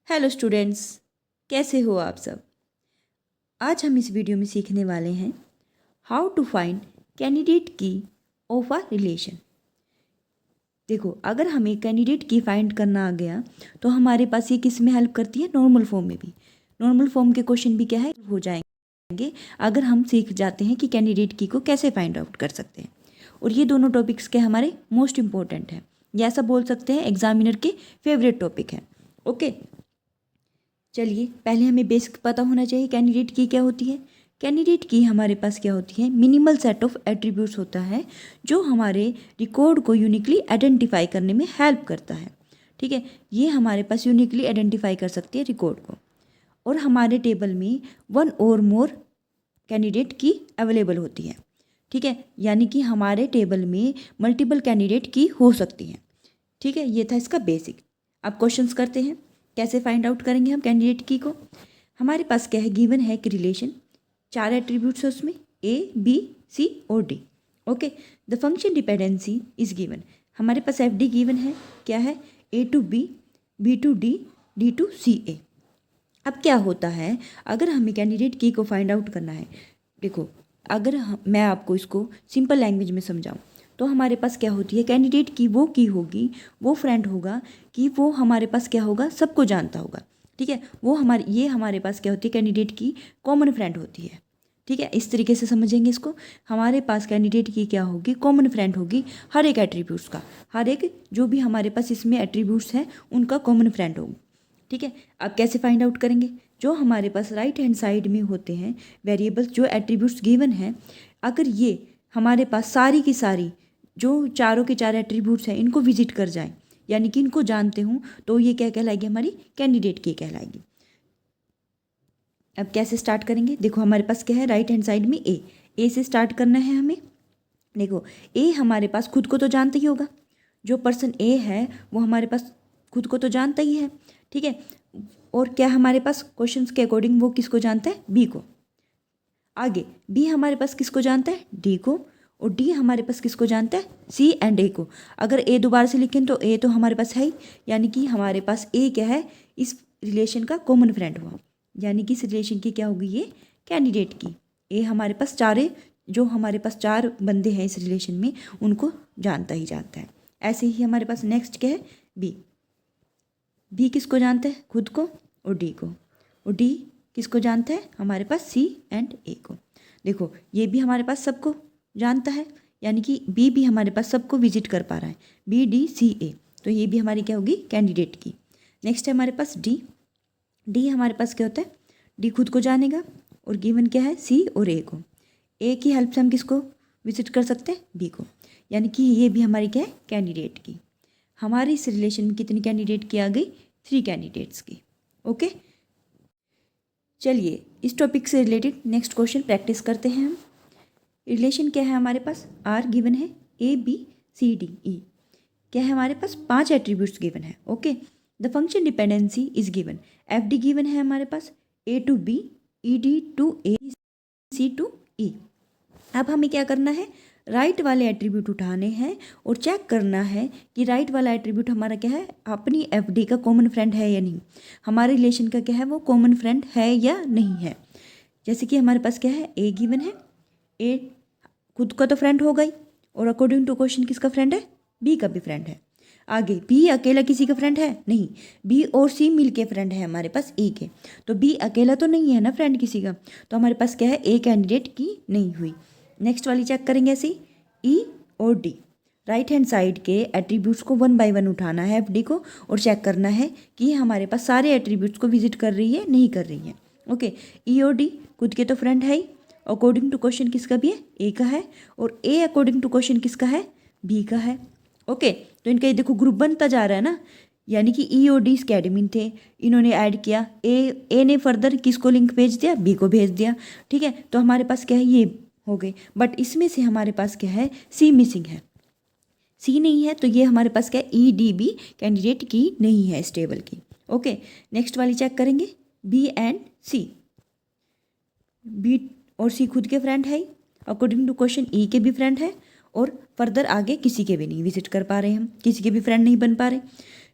Hello students, कैसे हो आप सब। आज हम इस वीडियो में सीखने वाले हैं हाउ टू फाइंड कैंडिडेट की ऑफ अ रिलेशन। देखो, अगर हमें कैंडिडेट की फाइंड करना आ गया तो हमारे पास ये किस में हेल्प करती है, नॉर्मल फॉर्म में भी। नॉर्मल फॉर्म के क्वेश्चन भी क्या है, हो जाएंगे अगर हम सीख जाते हैं कि कैंडिडेट की को कैसे फाइंड आउट कर सकते हैं। और ये दोनों टॉपिक्स के हमारे मोस्ट इंपॉर्टेंट हैं, या ऐसा बोल सकते हैं एग्जामिनर के फेवरेट टॉपिक हैं। ओके, चलिए पहले हमें बेसिक पता होना चाहिए कैंडिडेट की क्या होती है। कैंडिडेट की हमारे पास क्या होती है, मिनिमल सेट ऑफ एट्रीब्यूट्स होता है जो हमारे रिकॉर्ड को यूनिकली आइडेंटिफाई करने में हेल्प करता है। ठीक है, ये हमारे पास यूनिकली आइडेंटिफाई कर सकती है रिकॉर्ड को। और हमारे टेबल में वन और मोर कैंडिडेट की अवेलेबल होती है। ठीक है, यानी कि हमारे टेबल में मल्टीपल कैंडिडेट की हो सकती हैं। ठीक है, ये था इसका बेसिक। अब क्वेश्चंस करते हैं, कैसे फाइंड आउट करेंगे हम कैंडिडेट की को। हमारे पास क्या है, गिवन है कि रिलेशन, 4 एट्रीब्यूट्स है उसमें, ए बी सी और D. Okay, the function dependency is given. हमारे पास एफ डी गिवन है, क्या है, A to B to D to C A. अब क्या होता है, अगर हमें कैंडिडेट की को फाइंड आउट करना है, देखो अगर मैं आपको इसको सिंपल लैंग्वेज में समझाऊं तो हमारे पास क्या होती है, कैंडिडेट की वो की होगी, वो फ्रेंड होगा कि वो हमारे पास क्या होगा, सबको जानता होगा। ठीक है, वो हमारे पास क्या होती है, कैंडिडेट की कॉमन फ्रेंड होती है। ठीक है, इस तरीके से समझेंगे इसको। हमारे पास कैंडिडेट की क्या होगी, कॉमन फ्रेंड होगी हर एक एट्रीब्यूट्स का, हर एक जो भी हमारे पास इसमें एट्रीब्यूट्स हैं उनका कॉमन फ्रेंड होगा। ठीक है, अब कैसे फाइंड आउट करेंगे, जो हमारे पास राइट हैंड साइड में होते हैं वेरिएबल्स, जो एट्रीब्यूट्स गिवन हैं, अगर ये हमारे पास सारी की सारी जो चारों के चार एट्रीब्यूट्स हैं इनको विजिट कर जाएं, यानी कि इनको जानते हूँ, तो ये क्या कहलाएगी, हमारी कैंडिडेट की कहलाएगी। अब कैसे स्टार्ट करेंगे, देखो हमारे पास क्या है, राइट हैंड साइड में ए से स्टार्ट करना है हमें। देखो ए हमारे पास खुद को तो जानता ही होगा, जो पर्सन ए है वो हमारे पास खुद को तो जानता ही है। ठीक है, और क्या हमारे पास क्वेश्चंस के अकॉर्डिंग वो किसको जानता है, बी को। आगे बी हमारे पास किसको जानता है, डी को। और डी हमारे पास किसको जानता है, सी एंड ए को। अगर ए दोबारा से लिखें तो ए तो हमारे पास है ही, यानी कि हमारे पास ए क्या है, इस रिलेशन का कॉमन फ्रेंड हुआ, यानी कि इस रिलेशन की क्या होगी, ये कैंडिडेट की। ए हमारे पास जो हमारे पास 4 बंदे हैं इस रिलेशन में, उनको जानता ही जानता है। ऐसे ही हमारे पास नेक्स्ट क्या है, बी किसको जानता है, खुद को और डी को। और डी किसको जानता है, हमारे पास सी एंड ए को। देखो ये भी हमारे पास सबको जानता है, यानी कि बी भी हमारे पास सबको विजिट कर पा रहा है, बी डी सी ए, तो ये भी हमारी क्या होगी, कैंडिडेट की। नेक्स्ट है हमारे पास डी हमारे पास क्या होता है, डी खुद को जानेगा, और गिवन क्या है, सी और ए को। ए की हेल्प से हम किसको विजिट कर सकते हैं, बी को, यानी कि ये भी हमारी क्या है, कैंडिडेट की। हमारी इस रिलेशन में कितनी कैंडिडेट की आ गई, 3 कैंडिडेट्स की। ओके, चलिए इस टॉपिक से रिलेटेड नेक्स्ट क्वेश्चन प्रैक्टिस करते हैं हम। रिलेशन क्या है हमारे पास, आर गिवन है, ए बी सी डी ई, क्या है हमारे पास 5 एट्रीब्यूट्स गिवन है। Okay, the function dependency is given, F D given है हमारे पास, A to B, E D to A, C to E. अब हमें क्या करना है, राइट वाले एट्रीब्यूट उठाने हैं और चेक करना है कि राइट वाला एट्रीब्यूट हमारा क्या है, अपनी एफ डी का कॉमन फ्रेंड है या नहीं, हमारे रिलेशन का क्या है, वो कॉमन फ्रेंड है या नहीं है। जैसे कि हमारे पास क्या है, ए गिवन है, ए खुद का तो फ्रेंड होगा ही, और अकॉर्डिंग टू क्वेश्चन किसका फ्रेंड है, बी का भी फ्रेंड है। आगे बी अकेला किसी का फ्रेंड है नहीं, बी और सी मिल के फ्रेंड है हमारे पास ए के, तो बी अकेला तो नहीं है ना फ्रेंड किसी का, तो हमारे पास क्या है, ए कैंडिडेट की नहीं हुई। नेक्स्ट वाली चेक करेंगे ऐसे, ई और डी, राइट हैंड साइड के एट्रीब्यूट्स को 1 बाय 1 उठाना है एफ डी को, और चेक करना है कि हमारे पास सारे एट्रीब्यूट्स को विजिट कर रही है, नहीं कर रही है। ओके, ई और डी खुद के तो फ्रेंड है ही, अकॉर्डिंग टू क्वेश्चन किसका भी है, ए का है, और ए अकॉर्डिंग टू क्वेश्चन किसका है, बी का है। ओके, तो इनका ये देखो ग्रुप बनता जा रहा है ना, यानी कि ई और डी इसके एडमिन थे, इन्होंने ऐड किया, ए ने फर्दर किसको लिंक भेज दिया, बी को भेज दिया। ठीक है, तो हमारे पास क्या है, ये हो गई, बट इसमें से हमारे पास क्या है, सी मिसिंग है, सी नहीं है, तो ये हमारे पास क्या है, ई डी बी कैंडिडेट की नहीं है इस टेबल की। ओके, नेक्स्ट वाली चेक करेंगे, बी एंड सी, बी और सी खुद के फ्रेंड है, अकॉर्डिंग टू क्वेश्चन ई के भी फ्रेंड है, और फर्दर आगे किसी के भी नहीं विजिट कर पा रहे, हम किसी के भी फ्रेंड नहीं बन पा रहे।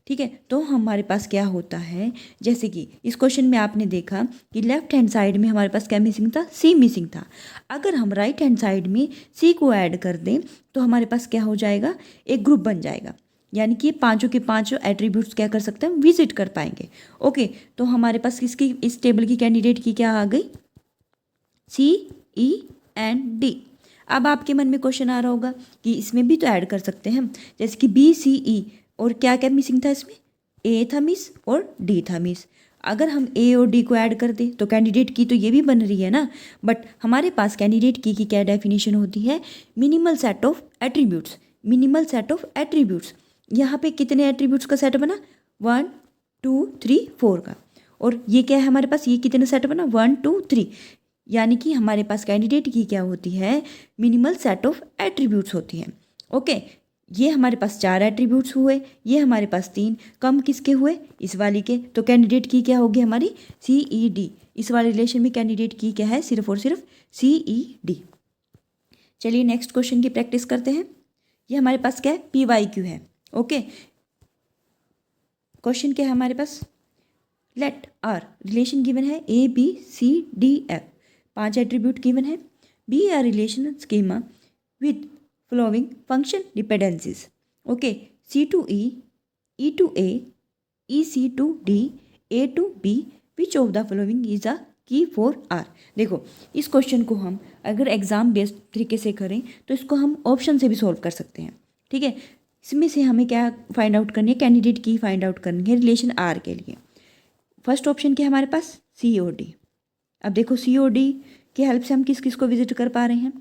ठीक है। तो हमारे पास क्या होता है, जैसे कि इस क्वेश्चन में आपने देखा कि लेफ्ट हैंड साइड में हमारे पास क्या मिसिंग था, सी मिसिंग था। अगर हम राइट हैंड साइड में सी को ऐड कर दें तो हमारे पास क्या हो जाएगा, एक ग्रुप बन जाएगा, यानी कि पांचों के पांचों एट्रीब्यूट्स क्या कर सकते हैं, हम विजिट कर पाएंगे। ओके, तो हमारे पास किसकी, इस टेबल की कैंडिडेट की क्या आ गई, सी, ई एंड डी। अब आपके मन में क्वेश्चन आ रहा होगा कि इसमें भी तो ऐड कर सकते हैं हम, जैसे कि बी, सी, ई, और क्या क्या मिसिंग था इसमें, ए था मिस और डी था मिस। अगर हम ए और डी को ऐड कर दें तो कैंडिडेट की तो ये भी बन रही है ना, बट हमारे पास कैंडिडेट की क्या डेफिनेशन होती है, minimal set of attributes. Minimal set of attributes, यहाँ पे कितने एट्रीब्यूट्स का सेट बना, 1 2 3 4 का। और ये क्या है हमारे पास, ये कितने सेट बना, 1 2 3, यानी कि हमारे पास कैंडिडेट की क्या होती है, मिनिमल सेट ऑफ एट्रीब्यूट्स होती हैं। ओके, ये हमारे पास 4 एट्रीब्यूट्स हुए, ये हमारे पास 3, कम किसके हुए, इस वाली के। तो कैंडिडेट की क्या होगी हमारी, सी ई डी। इस वाले रिलेशन में कैंडिडेट की क्या है, सिर्फ और सिर्फ सी ई डी। चलिए नेक्स्ट क्वेश्चन की प्रैक्टिस करते हैं। ये हमारे पास क्या है, पी वाई क्यू है। ओके, क्वेश्चन क्या है हमारे पास, लेट आर रिलेशन गिवन है A B C D F, 5 attribute given है। Be R relation schema with following function dependencies. Okay, C to E to A C to D, A to B, which of the following is a की for are. देखो, इस question को हम अगर exam based तरीके से करें तो इसको हम ऑप्शन से भी सॉल्व कर सकते हैं। ठीक है, इसमें से हमें क्या फाइंड आउट करनी है, कैंडिडेट की फाइंड आउट करनी है रिलेशन आर के लिए। फर्स्ट ऑप्शन क्या है हमारे पास, सी ओ डी। अब देखो सी ओ डी की हेल्प से हम किस किस को विजिट कर पा रहे हैं,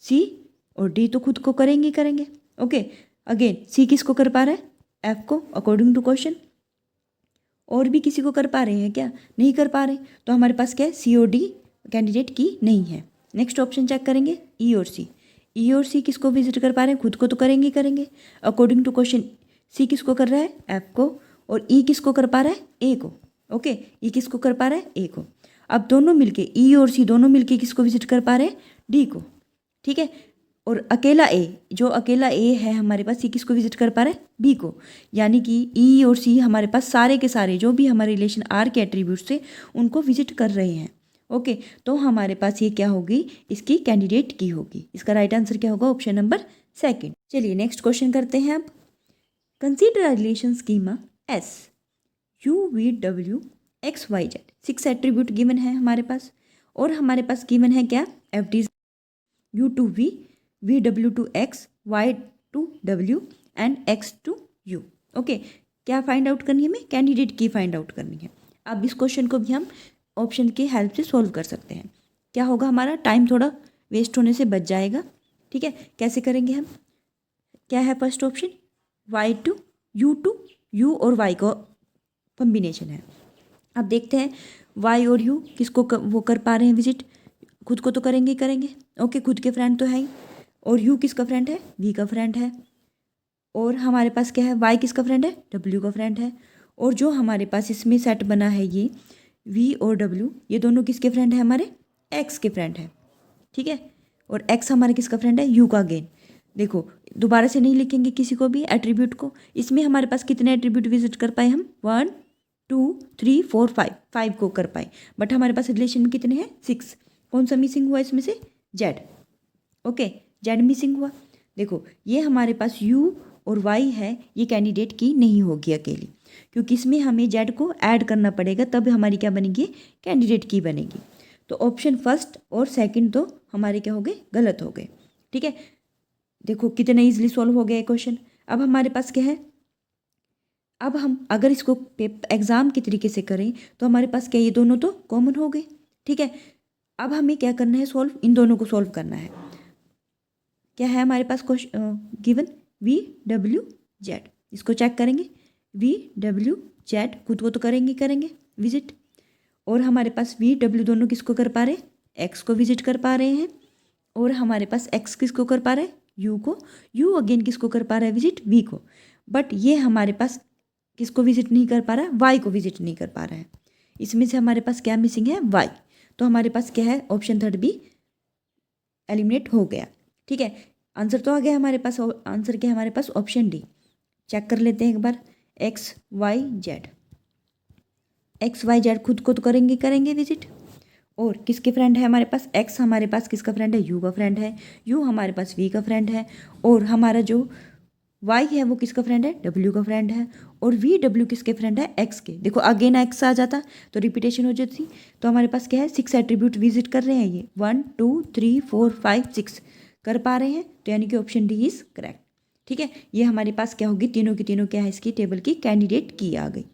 सी और डी तो खुद को करेंगे ही करेंगे। ओके, अगेन सी किस को कर पा रहा है, एफ को, अकॉर्डिंग टू क्वेश्चन। और भी किसी को कर पा रहे हैं क्या, नहीं कर पा रहे, तो हमारे पास क्या है, सी ओ डी कैंडिडेट की नहीं है। नेक्स्ट ऑप्शन चेक करेंगे, ई और सी। ई और सी किसको विजिट कर पा रहे हैं, खुद को तो करेंगे ही करेंगे, अकॉर्डिंग टू क्वेश्चन। सी किसको कर रहा है, एफ को, और ई किसको कर पा रहा है, ए को। ओके, ई किसको कर पा रहा है, ए को। अब दोनों मिलके, ई और सी दोनों मिलके किसको विजिट कर पा रहे हैं, डी को। ठीक है, और अकेला ए, जो अकेला ए है हमारे पास, सी किसको विजिट कर पा रहा है, बी को। यानी कि ई और सी हमारे पास सारे के सारे जो भी हमारे रिलेशन आर के एट्रीब्यूट्स थे उनको विजिट कर रहे हैं। ओके, तो हमारे पास ये क्या होगी, इसकी कैंडिडेट की होगी। इसका राइट आंसर क्या होगा, ऑप्शन नंबर सेकंड। चलिए नेक्स्ट क्वेश्चन करते हैं अब। Consider relation schema S U V W X Y Z, 6 attribute given है हमारे पास, और हमारे पास गिवन है क्या, F D U to V, V W to X, Y to W and X to U. Okay, क्या फाइंड आउट करनी है हमें, कैंडिडेट की फाइंड आउट करनी है। अब इस क्वेश्चन को भी हम ऑप्शन की हेल्प से सॉल्व कर सकते हैं। क्या होगा, हमारा टाइम थोड़ा वेस्ट होने से बच जाएगा। ठीक है, कैसे करेंगे हम, क्या है first option, Y to U और वाई का कॉम्बिनेशन है। अब देखते हैं वाई और यू किसको वो कर पा रहे हैं विजिट, खुद को तो करेंगे ही करेंगे। ओके, खुद के फ्रेंड तो है ही, और यू किसका फ्रेंड है, वी का फ्रेंड है। और हमारे पास क्या है, वाई किसका फ्रेंड है, डब्ल्यू का फ्रेंड है। और जो हमारे पास इसमें सेट बना है ये वी और डब्ल्यू, ये दोनों किसके फ्रेंड है, हमारे एक्स के फ्रेंड है। ठीक है, और एक्स हमारे किसका फ्रेंड है, यू का। अगेन देखो, दोबारा से नहीं लिखेंगे किसी को भी एट्रीब्यूट को। इसमें हमारे पास कितने एट्रीब्यूट विजिट कर पाए हम, 1 2 3 4 5 को कर पाए, बट हमारे पास रिलेशन में कितने हैं, 6। कौन सा मिसिंग हुआ इसमें से, जेड। ओके, जेड मिसिंग हुआ। देखो, ये हमारे पास यू और वाई है, ये कैंडिडेट की नहीं होगी अकेली, क्योंकि इसमें हमें जेड को ऐड करना पड़ेगा, तब हमारी क्या बनेगी, कैंडिडेट की बनेगी। तो ऑप्शन फर्स्ट और सेकंड तो हमारे क्या हो गए, गलत हो गए। ठीक है, देखो कितना इजीली सॉल्व हो गया क्वेश्चन। अब हमारे पास क्या है, अब हम अगर इसको एग्जाम के तरीके से करें तो हमारे पास क्या, ये दोनों तो कॉमन हो गए। ठीक है, अब हमें क्या करना है, सॉल्व, इन दोनों को सॉल्व करना है। क्या है हमारे पास गिवन, वी डब्ल्यू जेड, इसको चेक करेंगे, वी डब्ल्यू जेड खुद को तो करेंगे विजिट, और हमारे पास वी डब्ल्यू दोनों किसको कर पा रहे हैं, एक्स को विजिट कर पा रहे हैं। और हमारे पास एक्स किसको कर पा रहा है, यू को, यू अगेन किसको कर पा रहा है विजिट, वी को। बट ये हमारे पास किसको विजिट नहीं कर पा रहा है, वाई को विजिट नहीं कर पा रहा है। इसमें से हमारे पास क्या मिसिंग है, वाई। तो हमारे पास क्या है, ऑप्शन थर्ड भी एलिमिनेट हो गया। ठीक है, आंसर तो आ गया हमारे पास, आंसर क्या है हमारे पास, ऑप्शन डी। चेक कर लेते हैं एक बार, X Y Z. X Y Z खुद को तो करेंगे विजिट। और किसके फ्रेंड है हमारे पास? एक्स हमारे पास किसका फ्रेंड है? यू का फ्रेंड है। यू हमारे पास वी का फ्रेंड है। और हमारा जो वाई है वो किसका फ्रेंड है? डब्ल्यू का फ्रेंड है। और वी डब्ल्यू किसके फ्रेंड है? एक्स के। देखो अगेन एक्स आ जाता तो रिपीटेशन हो जाती। तो हमारे पास क्या है? 6 एट्रीब्यूट विजिट कर रहे हैं ये। 1 2 3 4 5 6 कर पा रहे हैं, तो यानी कि ऑप्शन डी इज करेक्ट। ठीक है, ये हमारे पास क्या होगी? तीनों की तीनों क्या है इसकी टेबल की? कैंडिडेट की आ गई।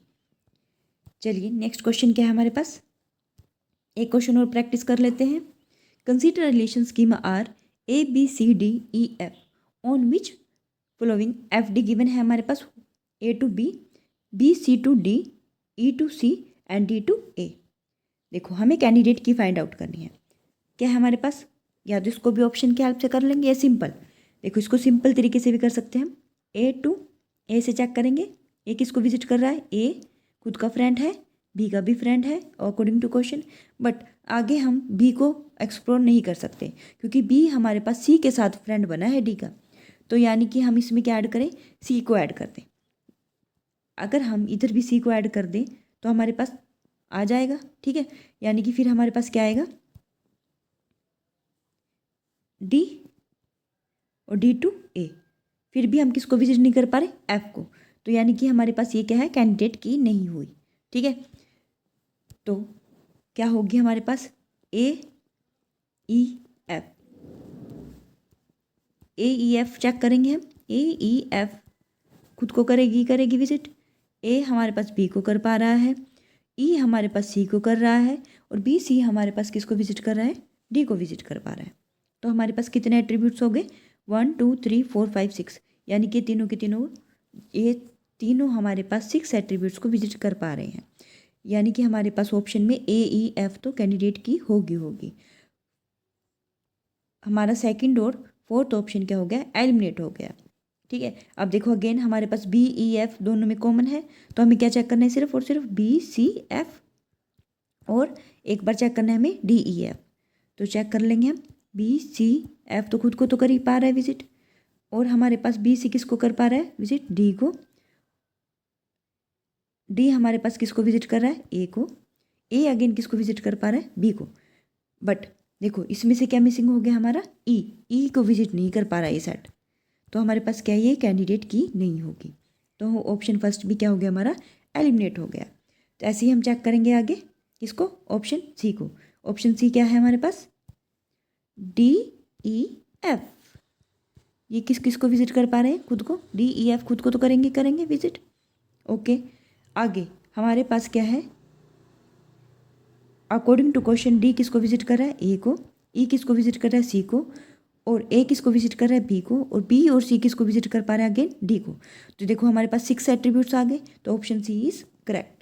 चलिए नेक्स्ट क्वेश्चन क्या है हमारे पास? एक क्वेश्चन और प्रैक्टिस कर लेते हैं। Consider relation schema R A B C D E F on which following F D given है हमारे पास A to B C to D, E to C and D to A. देखो हमें candidate की find out करनी है। क्या है हमारे पास? या तो इसको भी ऑप्शन की हेल्प से कर लेंगे या सिंपल। देखो इसको सिंपल तरीके से भी कर सकते हैं हम। ए से चेक करेंगे ए किसको विजिट कर रहा है? ए खुद का फ्रेंड है, बी का भी फ्रेंड है अकॉर्डिंग टू क्वेश्चन। बट आगे हम बी को एक्सप्लोर नहीं कर सकते क्योंकि बी हमारे पास सी के साथ फ्रेंड बना है डी का। तो यानी कि हम इसमें क्या ऐड करें? सी को ऐड कर दें। अगर हम इधर भी सी को ऐड कर दें तो हमारे पास आ जाएगा। ठीक है, यानी कि फिर हमारे पास क्या आएगा? डी और डी टू ए। फिर भी हम किसको विजिट नहीं कर पा रहे? एफ को। तो यानी कि हमारे पास ये क्या है? कैंडिडेट की नहीं हुई। ठीक है, तो क्या होगी हमारे पास? ए ई एफ। ए ई एफ चेक करेंगे हम। ए ई एफ खुद को करेगी विजिट। ए हमारे पास बी को कर पा रहा है, ई हमारे पास सी को कर रहा है और बी सी हमारे पास किसको विजिट कर रहा है? डी को विजिट कर पा रहा है। तो हमारे पास कितने एट्रीब्यूट्स हो गए? 1 2 3 4 5 6, यानी कि तीनों के तीनों ये तीनों हमारे पास 6 एट्रीब्यूट्स को विजिट कर पा रहे हैं। यानी कि हमारे पास ऑप्शन में ए ई एफ तो कैंडिडेट की होगी। हमारा सेकंड और फोर्थ ऑप्शन क्या हो गया? एलिमिनेट हो गया। ठीक है, अब देखो अगेन हमारे पास बी ई एफ दोनों में कॉमन है, तो हमें क्या चेक करना है? सिर्फ और सिर्फ बी सी एफ, और एक बार चेक करना है हमें डी ई एफ। तो चेक कर लेंगे हम। बी सी एफ तो खुद को तो कर ही पा रहा है विजिट, और हमारे पास बी सी किसको कर पा रहा है विजिट? डी को। डी हमारे पास किसको विजिट कर रहा है? ए को। ए अगेन किसको विजिट कर पा रहा है? बी को। बट देखो इसमें से क्या मिसिंग हो गया हमारा? ई को विजिट नहीं कर पा रहा है ये सेट। तो हमारे पास क्या ये कैंडिडेट की नहीं होगी। तो ऑप्शन फर्स्ट भी क्या हो गया हमारा? एलिमिनेट हो गया। तो ऐसे ही हम चेक करेंगे आगे किसको? ऑप्शन सी को। ऑप्शन सी क्या है हमारे पास? D E F. ये किस किस को विजिट कर पा रहे हैं? खुद को। डी ई एफ खुद को तो करेंगे विजिट। ओके, आगे हमारे पास क्या है? अकॉर्डिंग टू क्वेश्चन डी किसको विजिट कर रहा है? ए को। ई किसको विजिट कर रहा है? सी को। और ए किसको विजिट कर रहा है? बी को। और बी और सी किसको विजिट कर पा रहे हैं? अगेन डी को। तो देखो हमारे पास 6 एट्रीब्यूट्स आ गए, तो ऑप्शन सी इज करेक्ट।